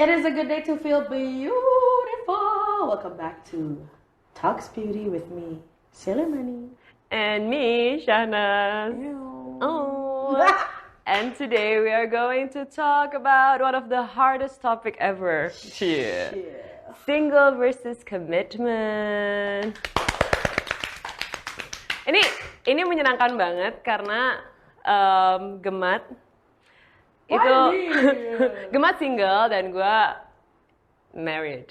It is a good day to feel beautiful. Welcome back to Talks Beauty with me, Sailor Money. And me, Shahnaz. Oh. And today we are going to talk about one of the hardest topic ever. Yeah. Single versus commitment. Ini menyenangkan banget karena Gemat itu Gemat single dan gue married.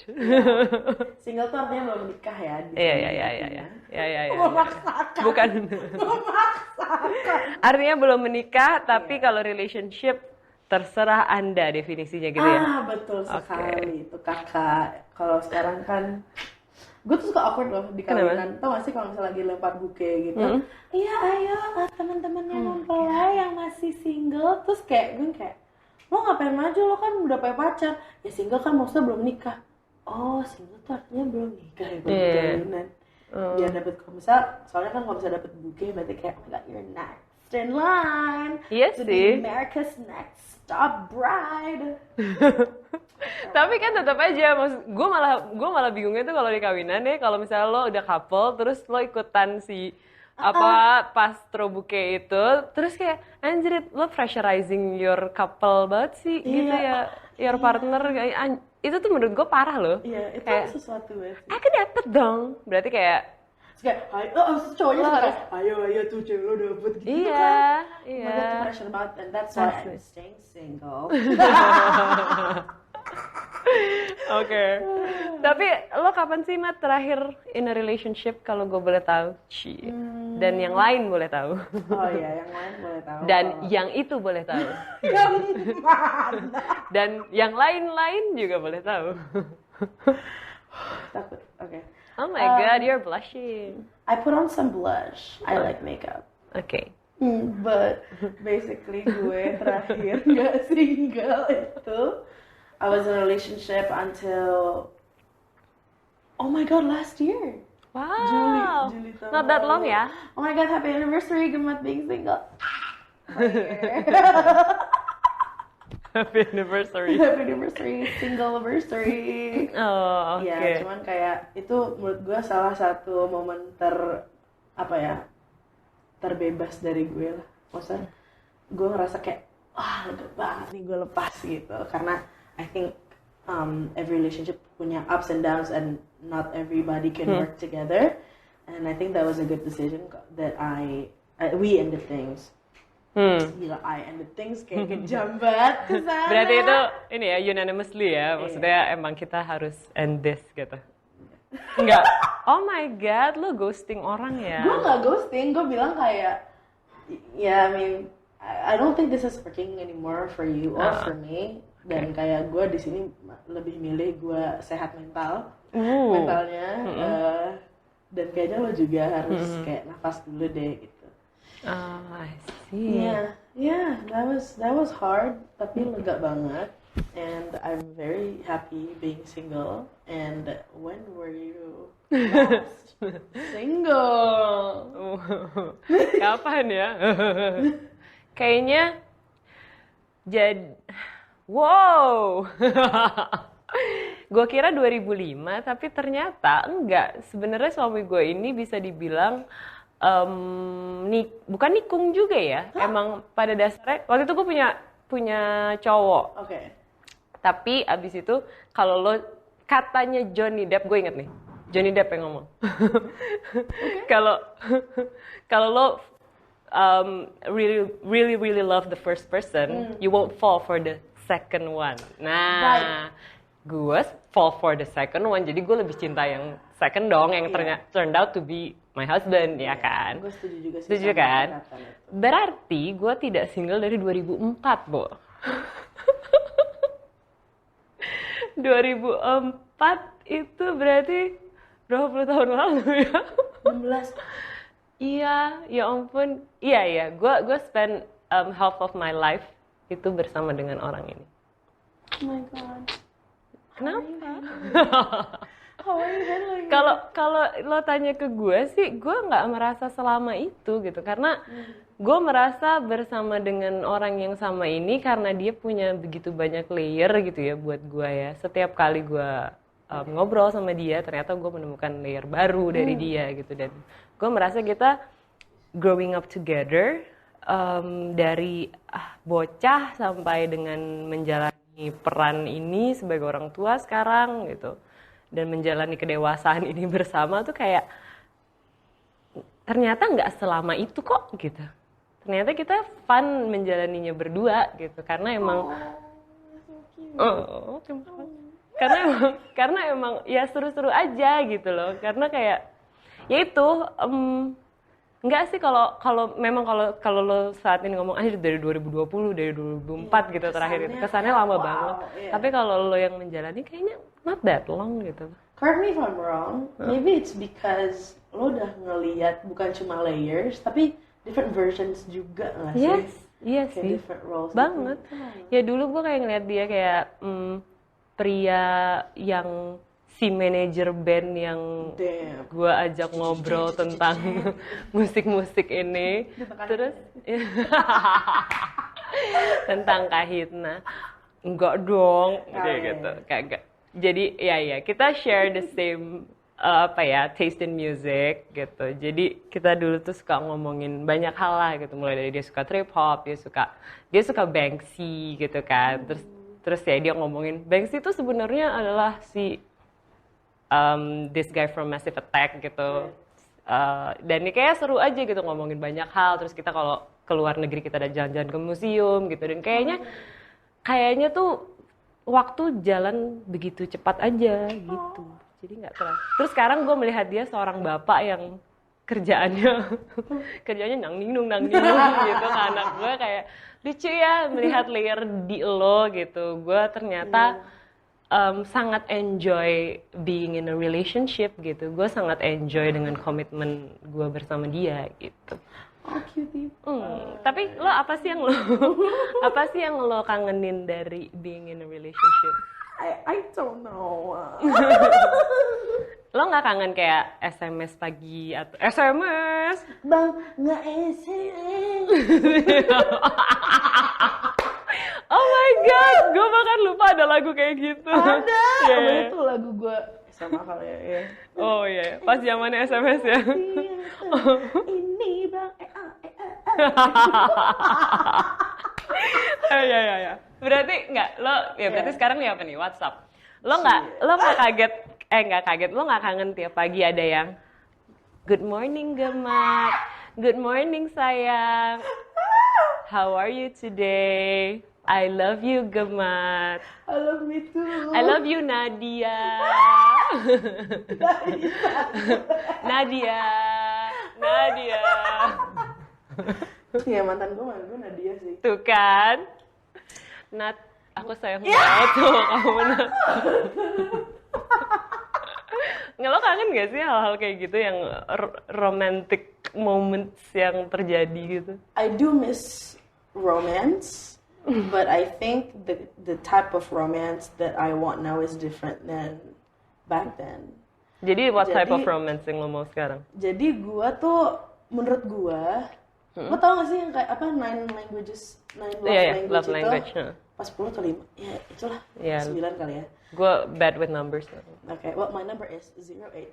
Single tuh artinya belum menikah ya? Iya. Memaksakan. Bukan. Memaksakan. Artinya belum menikah, tapi kalau relationship terserah Anda definisinya gitu ya. Betul sekali. Itu kakak. Kalau sekarang kan gue tuh suka awkward loh di kawinan. Tau gak sih kalau misalnya lagi lempar buke gitu. Iya ayo teman-temannya mempelai yang masih single. Terus gue kayak lo ngapain maju, lo kan udah punya pacar. Ya single kan maksudnya belum nikah. Oh single tuh artinya belum nikah ya baru kawinan. Biar dapet soalnya kan kalau bisa dapet buke berarti kayak oh my god you're next in line. Iya to sih. be America's next top bride. Tapi kan tetap aja, gue malah bingungnya tuh kalau di kawinan ya, kalau misalnya lo udah couple, terus lo ikutan si pastro bouquet itu, terus kayak anjir lo pressurizing your couple banget sih, gitu ya, your partner, itu tuh menurut gue parah loh. Iya, itu kayak, sesuatu ya. Aku dapet dong, berarti kayak cowoknya suka ayo tuh cewek lo dapet gitu kan. Iya. Itu pressure banget, and that's why I'm staying single. Oke. Tapi lo kapan sih Mat terakhir in a relationship kalau gue boleh tahu? Dan yang lain boleh tahu. Oh iya, yang lain boleh tahu. Dan yang itu boleh tahu. Yang mana? Dan yang lain-lain juga boleh tahu. Takut. Oke. Oh my god, you're blushing. I put on some blush. I like makeup. Okay. But basically gue terakhir gak single itu I was in a relationship until oh my god last year. Wow. Juli Not that long ya? Oh my god, happy anniversary Gemat being single. Happy anniversary. Happy anniversary, single anniversary. Oh, oke. Ya, cuman kayak itu menurut gue salah satu momen terbebas dari gue lah. Maksudnya gue ngerasa kayak lega banget nih gue lepas gitu. Karena I think every relationship punya ups and downs and not everybody can work together. And I think that was a good decision that we ended things. Gila, I ended things kayak kejam banget kesana. Berarti itu ini ya unanimously ya, maksudnya emang kita harus end this gitu. Enggak. Oh my god, lo ghosting orang ya? Gue nggak ghosting, gue bilang kayak I mean I don't think this is working anymore for you or for me. Dan kayak gue di sini lebih milih gue sehat mentalnya, dan kayaknya lo juga harus kayak nafas dulu deh gitu. Oh, I see. Yeah, that was hard, tapi lega banget. And I'm very happy being single. And when were you last single? Kapan ya? Kayaknya wow. Gue kira 2005, tapi ternyata enggak. Sebenarnya suami gue ini bisa dibilang bukan nikung juga ya. Emang pada dasarnya waktu itu gue punya cowok. Oke. Tapi abis itu kalau lo katanya Johnny Depp, gue inget nih Johnny Depp yang ngomong. Kalau lo really love the first person, you won't fall for the second one. Nah, gue fall for the second one, jadi gue lebih cinta yang second dong, yang turned out to be my husband, ya kan? Gue setuju juga sih. Setuju kan? Berarti gue tidak single dari 2004, Bo. 2004 itu berarti berapa puluh tahun lalu ya? 16. Iya, ya ampun. Iya. Gue spend half of my life itu bersama dengan orang ini. Oh my god. Kenapa? How are you handling it? Kalau lo tanya ke gue sih, gue nggak merasa selama itu gitu, karena gue merasa bersama dengan orang yang sama ini karena dia punya begitu banyak layer gitu ya buat gue ya. Setiap kali gue ngobrol sama dia, ternyata gue menemukan layer baru dari dia gitu, dan gue merasa kita growing up together, dari bocah sampai dengan menjalani peran ini sebagai orang tua sekarang gitu. Dan menjalani kedewasaan ini bersama tuh kayak ternyata nggak selama itu kok gitu. Ternyata kita fun menjalaninya berdua gitu, karena emang karena emang ya seru-seru aja gitu loh. Karena kayak ya itu enggak sih, kalau memang kalau lo saat ini ngomong dari 2020, dari 2004 gitu terakhir itu kesannya lama banget. Tapi kalau lo yang menjalani kayaknya not that long gitu. Correct me if I'm wrong. Maybe it's because lo udah ngeliat bukan cuma layers, tapi different versions juga nggak sih? Iya kayak sih. Different roles. Banget. Gitu. Ya dulu gue kayak ngeliat dia kayak pria yang si manajer band yang gue ajak ngobrol tentang musik-musik ini, terus tentang Kahitna, enggak dong, kayak gitu, kagak. Jadi ya kita share the same taste in music gitu. Jadi kita dulu tuh suka ngomongin banyak hal lah gitu, mulai dari dia suka trip hop, dia suka Banksy gitu kan, terus ya dia ngomongin Banksy itu sebenarnya adalah si this guy from Massive Attack gitu. Dan ini kayak seru aja gitu ngomongin banyak hal. Terus kita kalau ke luar negeri kita ada jalan-jalan ke museum gitu. Dan kayaknya tuh waktu jalan begitu cepat aja gitu. Jadi nggak terlalu. Terus sekarang gue melihat dia seorang bapak yang kerjanya nang ninung gitu ke anak gue, kayak lucu ya melihat layer di lo gitu. Gue ternyata sangat enjoy being in a relationship gitu. Gue sangat enjoy dengan komitmen gue bersama dia gitu. Oh, cutie. Tapi lo apa sih yang lo kangenin dari being in a relationship? I don't know. Lo nggak kangen kayak SMS pagi atau SMS? Bang, nggak SMS. Oh my god, gue bahkan lupa ada lagu kayak gitu. Ada, Yeah. itu lagu gue sama kali ya. Oh iya, pas zamannya SMS ya. Ini bang, Ya. Berarti nggak lo ya berarti sekarang nih apa nih, WhatsApp. Lo nggak kaget, lo nggak kangen tiap pagi ada yang good morning Gemat, good morning sayang, how are you today? I love you Gemat. I love me too. I love you Nadia. Nadia. Iya, mantan gue Nadia sih. Tuh kan. Nat, aku sayang banget tuh kamu Nat. Nggak, lo kangen gak sih hal-hal kayak gitu yang romantic moments yang terjadi gitu? I do miss romance, but I think the type of romance that I want now is different than back then. Jadi what type of romance yang lo mau sekarang? Jadi menurut gua, lo tau gak sih yang kayak apa 9 love language itu? Pas 10 atau 5? Ya itulah, 9 kali ya. Gue bad with numbers. Okay, well my number is 08.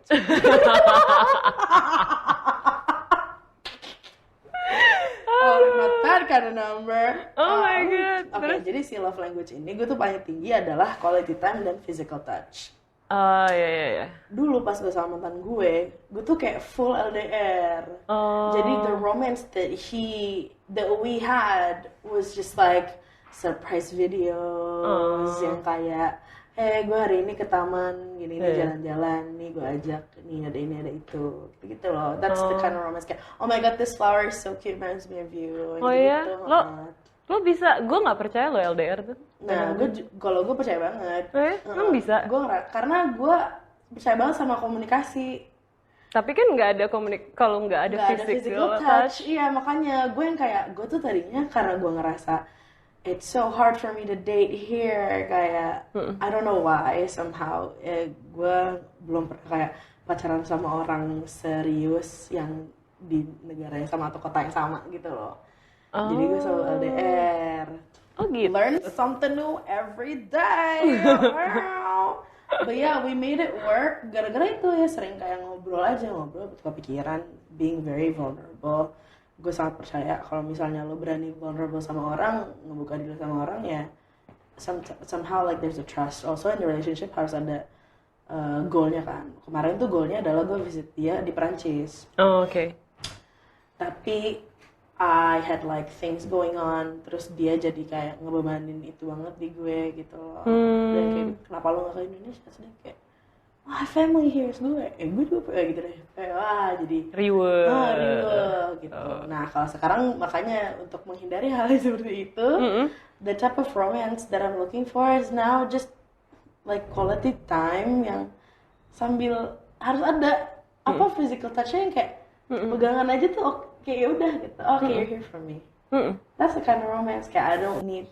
Oh, not that kind of number. Oh my god. Oke, jadi si love language ini gue tuh paling tinggi adalah quality time dan physical touch. Iya. Dulu pas gue sama mantan gue tuh kayak full LDR. Jadi the romance that we had was just like surprise videos yang kayak gue hari ini ke taman gini jalan-jalan nih, gue ajak nih ada ini ada itu gitu loh. That's the kind of romance kayak oh my god this flower is so cute, reminds me of you. Iya, lo bisa, gue nggak percaya lo LDR tuh. Nah, kalau gue percaya banget. Emang bisa? Karena gue percaya banget sama komunikasi. Tapi kan nggak ada kalau nggak ada physical touch. Iya, makanya gue yang kayak gue tuh tadinya karena gue ngerasa it's so hard for me to date here, kayak I don't know why somehow gue belum pernah kayak pacaran sama orang serius yang di negara yang sama atau kota yang sama gitu loh. Jadi gue selalu LDR. Oh gitu. Learn something new every day. But yeah, we made it work. Gara-gara itu ya sering kayak ngobrol bertukar pikiran, being very vulnerable. Gue sangat percaya kalau misalnya lo berani vulnerable sama orang, ngebuka diri sama orang ya, somehow like there's a trust. Also in the relationship harus ada goalnya kan. Kemarin tuh goalnya adalah gue visit dia di Perancis. Oh oke. Tapi I had like things going on, terus dia jadi kayak ngebebanin itu banget di gue gitu loh. Dan kayak kenapa lo gak ke Indonesia? Sedih kayak family here gue juga gitu deh kayak jadi riwe gitu. Nah kalau sekarang makanya untuk menghindari hal seperti itu, the type of romance that I'm looking for is now just like quality time yang sambil harus ada physical touch-nya yang kayak pegangan aja tuh oke ya udah gitu. Okay, you're here for me. That's the kind of romance. Kayak I don't need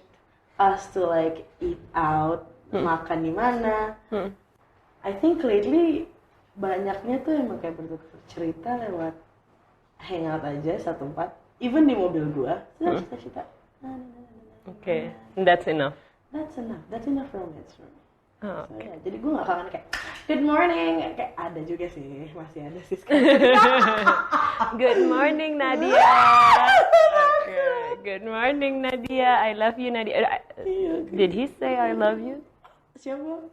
us to like eat out, makan di mana. I think lately banyaknya tuh emang kayak bertukar cerita lewat hangout aja satu tempat, even di mobil gua, cerita. Okay, that's enough. That's enough romance for me. Oh, So, ya, jadi gue gak kangen kayak good morning, kayak ada juga sih, masih ada sih sekarang. Good morning Nadia. Okay. Good morning Nadia. I love you Nadia. Did he say I love you? Siapa?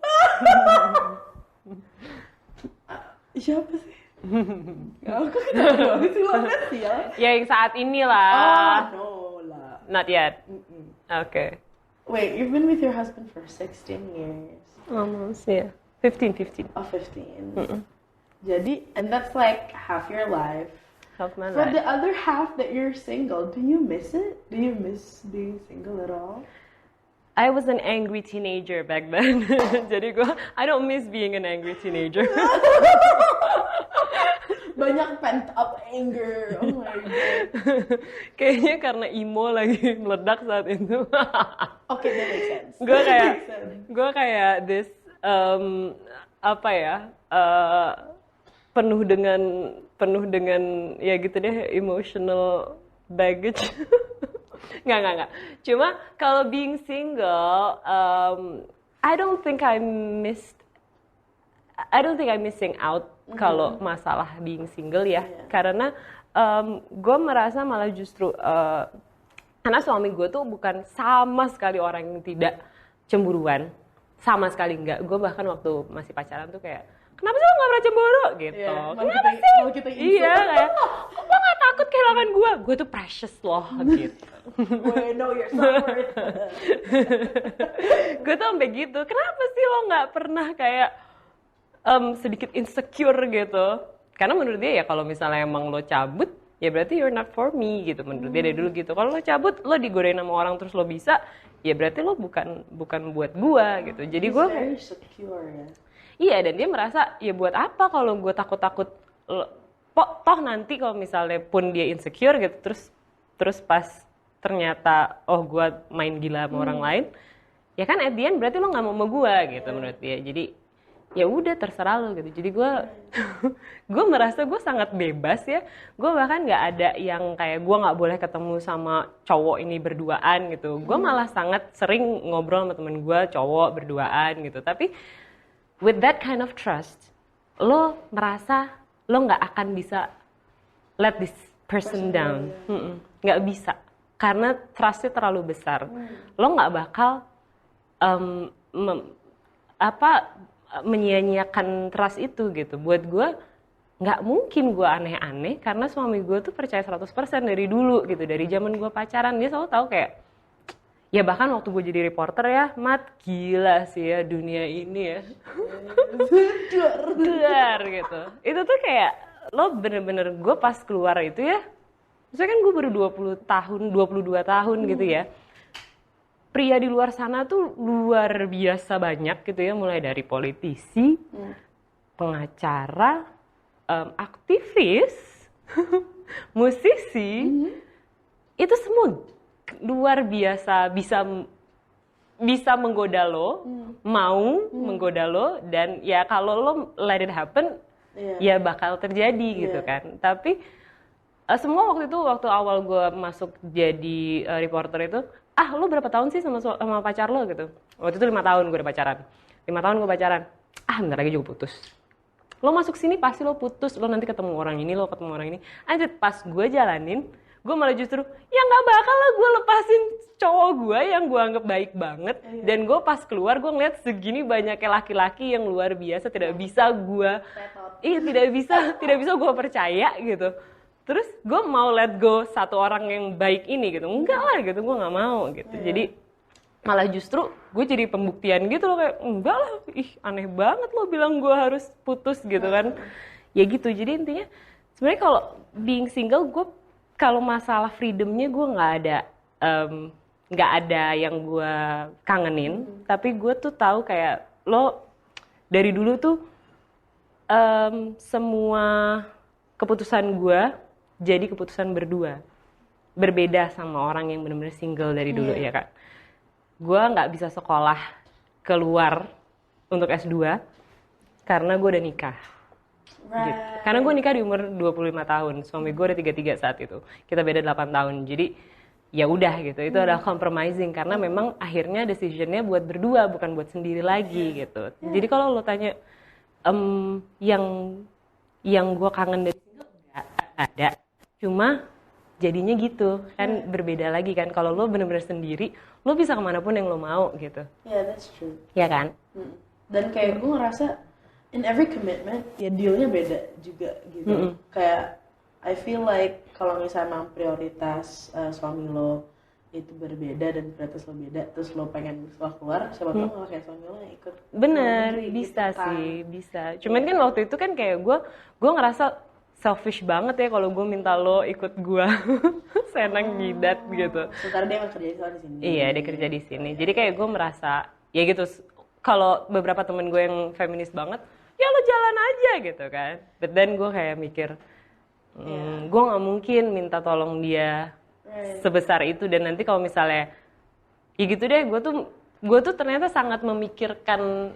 Siapa sih? Aku ketawa banget sih lo sih ya. Ya yang saat ini lah. No lah. Not yet. Okay. Wait, you've been with your husband for 16 years. Almost, yeah. 15. Oh, 15. Jadi, and that's like half your life. Half my For life. the other half that you're single, do you miss it? Do you miss being single at all? I was an angry teenager back then. Jadi I don't miss being an angry teenager. Banyak pent up anger. Oh my god. Kayaknya karena emo lagi meledak saat itu. Okay, that makes sense. Gue kayak this penuh dengan ya gitu deh, emotional baggage. Nggak. Cuma kalau being single, I don't think I'm missing out kalau masalah being single ya. Karena gue merasa malah justru karena suami gue tuh bukan sama sekali orang yang tidak cemburuan, sama sekali enggak. Gue bahkan waktu masih pacaran tuh kayak, kenapa sih lo gak pernah cemburu gitu? Yeah, kenapa sih? Iya kayak, lo gak takut kehilangan gue? Gue tuh precious loh gitu. Wait, no, you're so worth it. Gue tuh sampai gitu. Kenapa sih lo gak pernah kayak sedikit insecure gitu? Karena menurut dia ya kalau misalnya emang lo cabut, ya berarti you're not for me gitu menurut dia dari dulu gitu. Kalau lo cabut, lo digodain sama orang terus lo bisa, ya berarti lo bukan buat gua gitu. Jadi gue very secure ya. Iya, dan dia merasa ya buat apa kalau gue takut toh nanti kalau misalnya pun dia insecure gitu terus pas ternyata gue main gila sama orang lain, ya kan at the end berarti lo nggak mau sama gue gitu menurut dia. Jadi ya udah terserah lo gitu. Jadi gue merasa gue sangat bebas ya. Gue bahkan nggak ada yang kayak gue nggak boleh ketemu sama cowok ini berduaan gitu. Gue malah sangat sering ngobrol sama temen gue cowok berduaan gitu. Tapi with that kind of trust, lo merasa lo nggak akan bisa let this person down. Nggak bisa. Karena trustnya terlalu besar. Lo nggak bakal menyia-nyiakan trust itu gitu. Buat gue nggak mungkin gue aneh-aneh karena suami gue tuh percaya 100% dari dulu gitu. Dari zaman gue pacaran dia selalu tahu kayak, ya bahkan waktu gue jadi reporter ya, Mat, gila sih ya dunia ini ya. Duar gitu. Itu tuh kayak lo bener-bener, gue pas keluar itu ya, maksudnya kan gue baru 22 tahun gitu ya. Pria di luar sana tuh luar biasa banyak gitu ya, mulai dari politisi, pengacara, aktivis, musisi, itu semua luar biasa bisa menggoda lo, mau menggoda lo, dan ya kalau lo let it happen, ya bakal terjadi gitu kan. Tapi semua waktu awal gue masuk jadi reporter itu, lo berapa tahun sih sama pacar lo gitu? Waktu itu 5 tahun gue udah pacaran. 5 tahun gue pacaran, bentar lagi juga putus. Lo masuk sini pasti lo putus, lo nanti ketemu orang ini, lo ketemu orang ini. Anjir, pas gue jalanin, gue malah justru, ya nggak bakal lah gue lepasin cowok gue yang gue anggap baik banget. Dan gue pas keluar, gue ngeliat segini banyaknya laki-laki yang luar biasa, tidak bisa gue percaya gitu. Terus gue mau let go satu orang yang baik ini gitu, enggak lah gitu, gue nggak mau gitu. Jadi malah justru gue jadi pembuktian gitu loh, kayak enggak lah, aneh banget lo bilang gue harus putus gitu kan. Ya gitu, jadi intinya sebenarnya kalau being single, gue kalau masalah freedomnya gue nggak ada yang gue kangenin. Tapi gue tuh tahu kayak lo dari dulu tuh semua keputusan gue jadi keputusan berdua, berbeda sama orang yang benar-benar single dari dulu ya kan. Gue nggak bisa sekolah keluar untuk S2 karena gue udah nikah. Gitu. Karena gue nikah di umur 25 tahun, suami gue udah 33 saat itu. Kita beda 8 tahun. Jadi ya udah gitu. Itu adalah compromising karena memang akhirnya decisionnya buat berdua, bukan buat sendiri lagi gitu. Jadi kalau lo tanya yang gue kangen dari single, nggak ada. Cuma jadinya gitu kan, berbeda lagi kan. Kalau lo bener-bener sendiri, lo bisa kemanapun yang lo mau gitu. That's true. Ya kan? Dan kayak gue ngerasa in every commitment ya dealnya beda juga gitu. Kayak I feel like kalau misalnya emang prioritas suami lo itu berbeda dan prioritas lo beda, terus lo pengen setelah keluar, siapa tahu nggak kayak suami lo yang ikut. Bener, bisa gitu, sih, bisa. Cuman kan waktu itu kan kayak gue ngerasa selfish banget ya kalau gue minta lo ikut gue senang jidat gitu. Sementara dia kerja di sini. Iya, dia kerja di sini. Jadi kayak gue merasa ya gitu. Kalau beberapa temen gue yang feminis banget, ya lo jalan aja gitu kan. But then gue kayak mikir, gue nggak mungkin minta tolong dia sebesar itu. Dan nanti kalau misalnya, ya gitu deh, gue tuh ternyata sangat memikirkan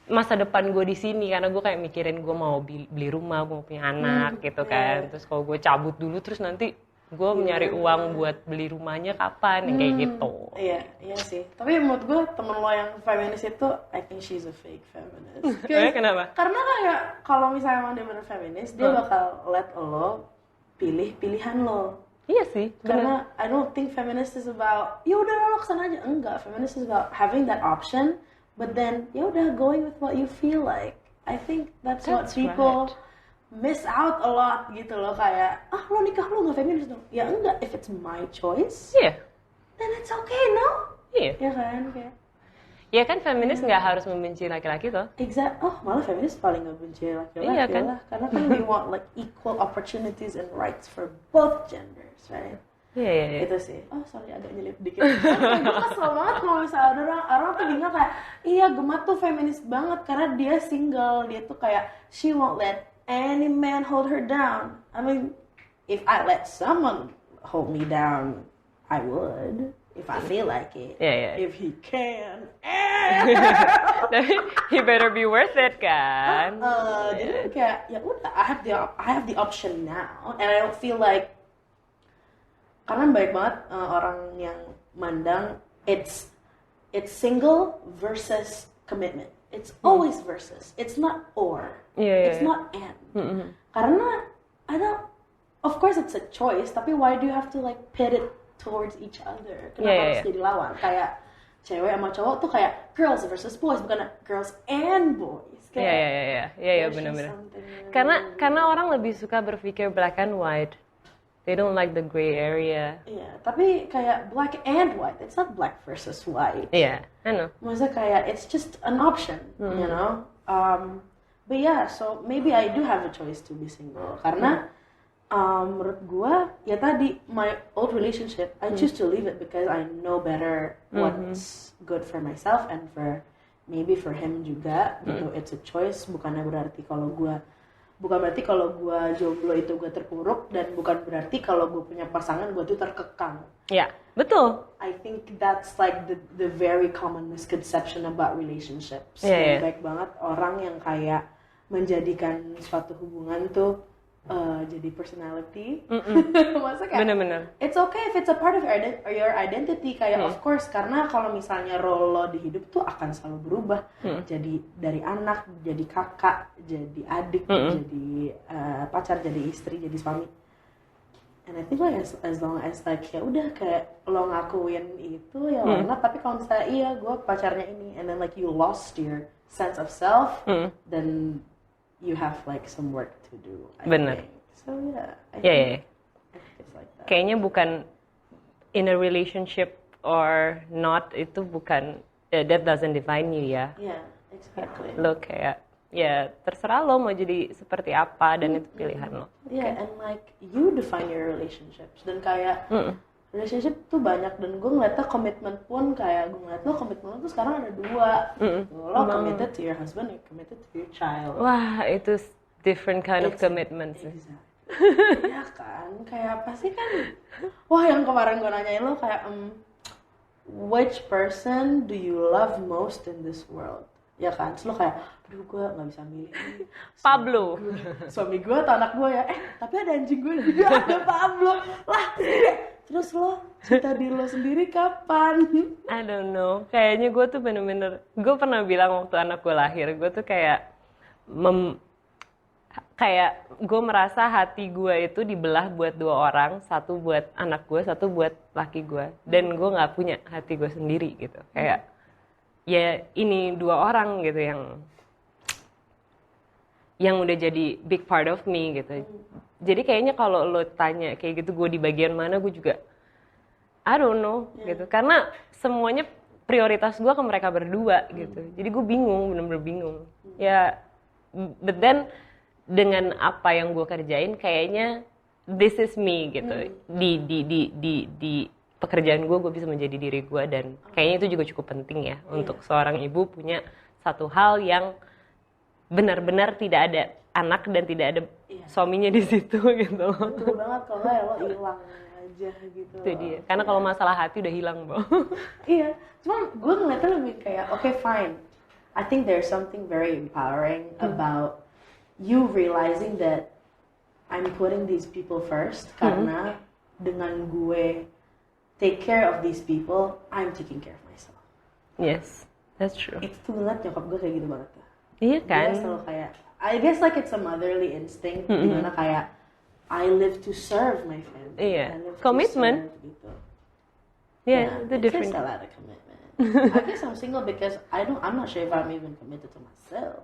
masa depan gue di sini karena gue kayak mikirin gue mau beli rumah, mau punya anak gitu kan. Terus kalau gue cabut dulu terus nanti gue nyari uang buat beli rumahnya kapan, kayak gitu. Iya sih. Tapi menurut gue temen lo yang feminis itu, I think she's a fake feminist. Kenapa? Karena kayak kalau misalnya emang dia bener feminis, dia bakal let lo pilih pilihan lo. Iya sih. Karena I don't think feminist is about ya udah lo kesana aja. Enggak, feminist is about having that option. But then, ya udah going with what you feel like. I think that's what people miss out a lot gitu loh, kayak lo nikah lo nggak feminis dong? Ya enggak, if it's my choice, then it's okay, no? Iya. Ya kan, kayak. Ya kan feminis nggak harus membenci laki-laki toh? Malah feminis paling nggak benci laki-laki iya, kan? lah, karena kan we want like equal opportunities and rights for both genders, right? Iya. Itu sih. Sorry agak nyelip dikit. Gue kesel banget kalau misalnya ada orang tuh bilang kayak, iya Gemma tuh feminis banget karena dia single, dia tuh kayak she won't let any man hold her down. I mean, if I let someone hold me down, I would. If I feel like it. Yeah. If he can. He better be worth it kan. Jadi kayak ya udah, I have the option now, and I don't feel like, karena baik banget orang yang mandang it's single versus commitment. It's always versus. It's not or. It's not and. Karena of course it's a choice, tapi why do you have to like pit it towards each other? Kenapa harus jadi lawan? Kayak cewek sama cowok tuh kayak girls versus boys, bukan girls and boys. Iya benar-benar. Karena orang lebih suka berpikir black and white. They don't like the gray area. Iya, tapi kayak black and white. It's not black versus white. Iya, I know. Maksudnya kayak it's just an option, you know. But yeah, so maybe I do have a choice to be single. Karena menurut gue, ya tadi my old relationship, I choose to leave it because I know better what's good for myself and maybe for him juga. Gitu. It's a choice. Bukannya berarti kalau gue bukan berarti kalau gue jomblo itu gue terpuruk, dan bukan berarti kalau gue punya pasangan gue tuh terkekang. Ya, betul. I think that's like the very common misconception about relationships. Yeah, yeah. Baik banget orang yang kayak menjadikan suatu hubungan tuh jadi personality. Maksudnya kayak Bener-bener. it's okay if it's a part of your identity, kayak of course, karena kalau misalnya role lo di hidup tuh akan selalu berubah. Jadi dari anak, jadi kakak, jadi adik, jadi pacar, jadi istri, jadi suami. And I think like as long as like ya udah kayak lo ngakuin itu ya why not. Tapi kalau misalnya iya gue pacarnya ini, and then like you lost your sense of self, then you have like some work to do. Bener. So yeah, I Yeah. think it's like that. Kayaknya bukan in a relationship or not, itu bukan that doesn't define you ya. Yeah, exactly. Lo kayak ya terserah lo mau jadi seperti apa, dan itu pilihan lo. Yeah, and like you define your relationships, dan kayak relationship tuh banyak, dan gue ngeliatnya komitmen pun kayak gue ngeliat lo komitmen lo tuh sekarang ada 2. Lo committed to your husband, you committed to your child. Wah, itu different kind of commitment sih. Exactly. Ya kan, kayak pasti kan, wah yang kemarin gue nanyain lo kayak which person do you love most in this world? Ya kan, terus lo kayak, aduh gue gak bisa milih nih. Pablo. Suami gue atau anak gue ya, tapi ada anjing gue juga, ada Pablo. Lah, terus lo cinta diri lo sendiri kapan? I don't know, kayaknya gue tuh bener-bener, gue pernah bilang waktu anak gue lahir, gue tuh kayak kayak gue merasa hati gue itu dibelah buat 2 orang, satu buat anak gue, satu buat laki gue, dan gue nggak punya hati gue sendiri gitu. Kayak ya ini 2 orang gitu yang udah jadi big part of me gitu. Jadi kayaknya kalau lo tanya kayak gitu gue di bagian mana, gue juga I don't know gitu, karena semuanya prioritas gue ke mereka berdua gitu. Jadi gue bingung, bener-bener bingung ya. But then dengan apa yang gue kerjain, kayaknya this is me gitu. Di pekerjaan gue bisa menjadi diri gue, dan kayaknya itu juga cukup penting ya untuk seorang ibu punya satu hal yang benar-benar tidak ada anak dan tidak ada suaminya di situ gitu loh. Betul banget, kalau ya lo hilang aja gitu. Itu dia. Karena kalau masalah hati udah hilang, Bo. Iya, cuman gue ngeliatnya lebih kayak okay fine. I think there's something very empowering about you realizing that I'm putting these people first, karena dengan gue take care of these people, I'm taking care of myself. Yes, that's true. Itu tuh ngeliat nyokap gue kayak gitu banget. Iya kan? Dia selalu kayak, I guess like it's a motherly instinct, dimana kayak I live to serve my family. Iya, I live commitment. To serve, gitu. Yeah, the it different. takes a lot of commitment. I guess I'm single because I'm not sure if I'm even committed to myself.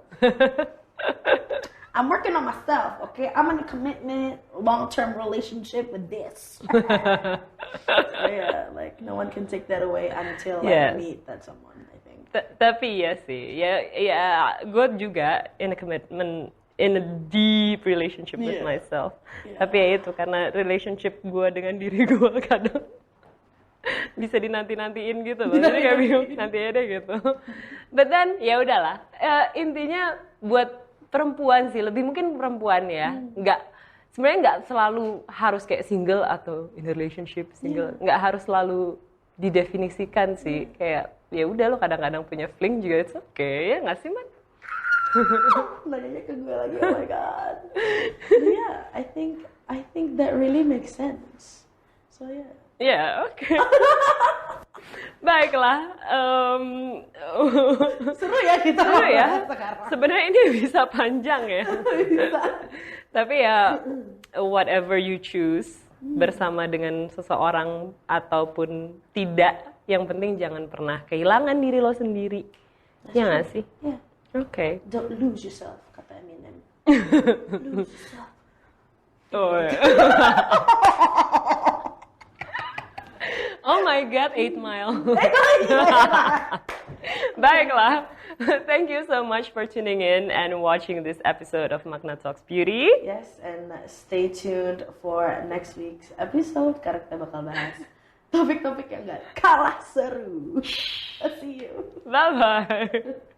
I'm working on myself, okay? I'm in a commitment, long-term relationship with this. So yeah, like no one can take that away until I meet that someone, I think. Tapi ya sih, ya gue juga in a commitment, in a deep relationship with myself. Tapi ya itu, karena relationship gue dengan diri gue kadang bisa dinanti-nantiin gitu loh. Jadi kayak bingung, nanti aja deh gitu. But then ya udahlah. Intinya buat perempuan sih, lebih mungkin perempuan ya. Sebenarnya nggak selalu harus kayak single atau in a relationship single. Nggak harus selalu didefinisikan sih. Kayak ya udah lo kadang-kadang punya fling juga, it's okay ya nggak sih, Man? Nanyanya ke gue lagi, oh my god. Yeah, I think that really makes sense. So yeah. Ya, oke. Baiklah. Seru ya kita. Seru ya. Sebenarnya ini bisa panjang ya. Bisa. Tapi ya, whatever you choose bersama dengan seseorang ataupun tidak, yang penting jangan pernah kehilangan diri lo sendiri. Ya nggak sih? Yeah. Oke. Don't lose yourself, kata Eminem. Lose yourself. Oh ya. Oh my God, 8 Mile. Baiklah, thank you so much for tuning in and watching this episode of Magna Talks Beauty. Yes, and stay tuned for next week's episode, karena kita bakal bahas topik-topik yang gak kalah seru. See you. Bye-bye.